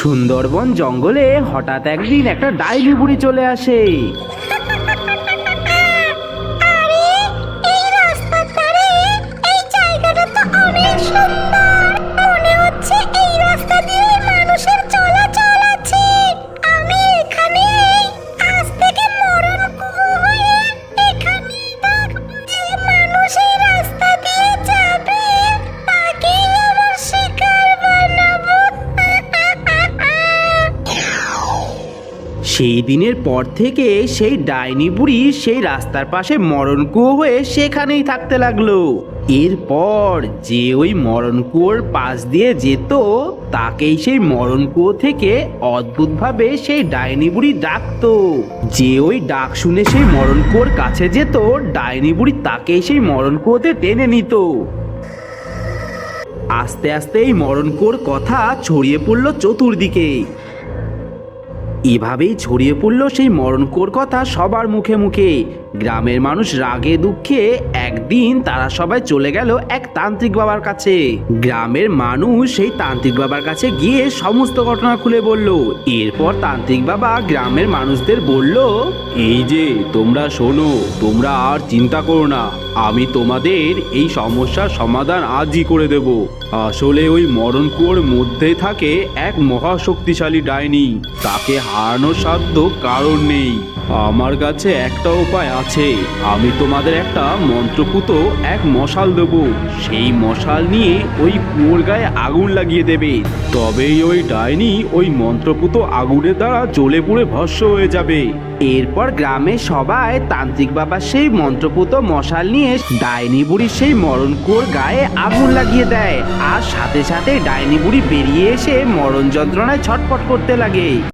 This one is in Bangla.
সুন্দরবন জঙ্গলে হঠাৎ একদিন একটা ডাইনি বুড়ি চলে আসে। আরে এই রাস্তার ধারে এই জায়গাটা তো অনেক সুন্দর। মনে হচ্ছে এই রাস্তা দিয়ে মানুষের চলাচল আছে। আমি এখানে আজ থেকে মরণ কুয়ো হয়ে এখানেই থাকবো। যে মানুষ এই রাস্তা দিয়ে যাবে তাকেই আমার শিকার বানাবো। সেই দিনের পর থেকে সেই ডাইনি বুড়ি সেই রাস্তার পাশে মরণ কুয়ো হয়ে সেখানেই থাকতে লাগলো। এরপর যে ওই মরণ কুয়োর পাশ দিয়ে যেত তাকেই সেই মরণ কুয়ো থেকে অদ্ভুতভাবে সেই ডাইনি বুড়ি ডাকতো। যে ওই ডাক শুনে সেই মরণ কুয়োর কাছে যেত, ডাইনি বুড়ি তাকেই সেই মরণ কুয়োতে টেনে নিত। আস্তে আস্তে এই মরণ কুয়োর কথা ছড়িয়ে পড়ল চতুর্দিকে। এভাবেই ছড়িয়ে পড়ল সেই মরণকুয়োর কথা সবার মুখে মুখে। গ্রামের মানুষ রাগে দুঃখে একদিন তারা সবাই চলে গেল এক তান্ত্রিক বাবার কাছে। গ্রামের মানুষ সেই তান্ত্রিক বাবার কাছে গিয়ে সমস্ত ঘটনা খুলে বলল। এরপর তান্ত্রিক বাবা গ্রামের মানুষদের বলল, এই যে তোমরা শোনো, তোমরা আর চিন্তা করো না, আমি তোমাদের এই সমস্যার সমাধান আজই করে দেব। আসলে ওই মরণ কুয়োর মধ্যে থাকে এক মহাশক্তিশালী ডাইনি, তাকে হারানোর সাধ্য কারণ নেই। আমার কাছে একটা উপায় আছে, আমি তোমাদের একটা মন্ত্রপুত এক মশাল দেব। সেই মশাল নিয়ে ওই কুয়োর গায়ে আগুন লাগিয়ে দেবে, তবেই ওই ডাইনি ওই মন্ত্রপুত আগুনের দ্বারা জ্বলে পুড়ে ভস্ম হয়ে যাবে। এরপর গ্রামের সবাই তান্ত্রিক বাবা সেই মন্ত্রপুত মশাল নিয়ে ডাইনি বুড়ির সেই মরণ কুয়োর গায়ে আগুন লাগিয়ে দেয়, আর সাথে সাথে ডাইনি বুড়ি বেরিয়ে এসে মরণ যন্ত্রণায় ছটফট করতে লাগে।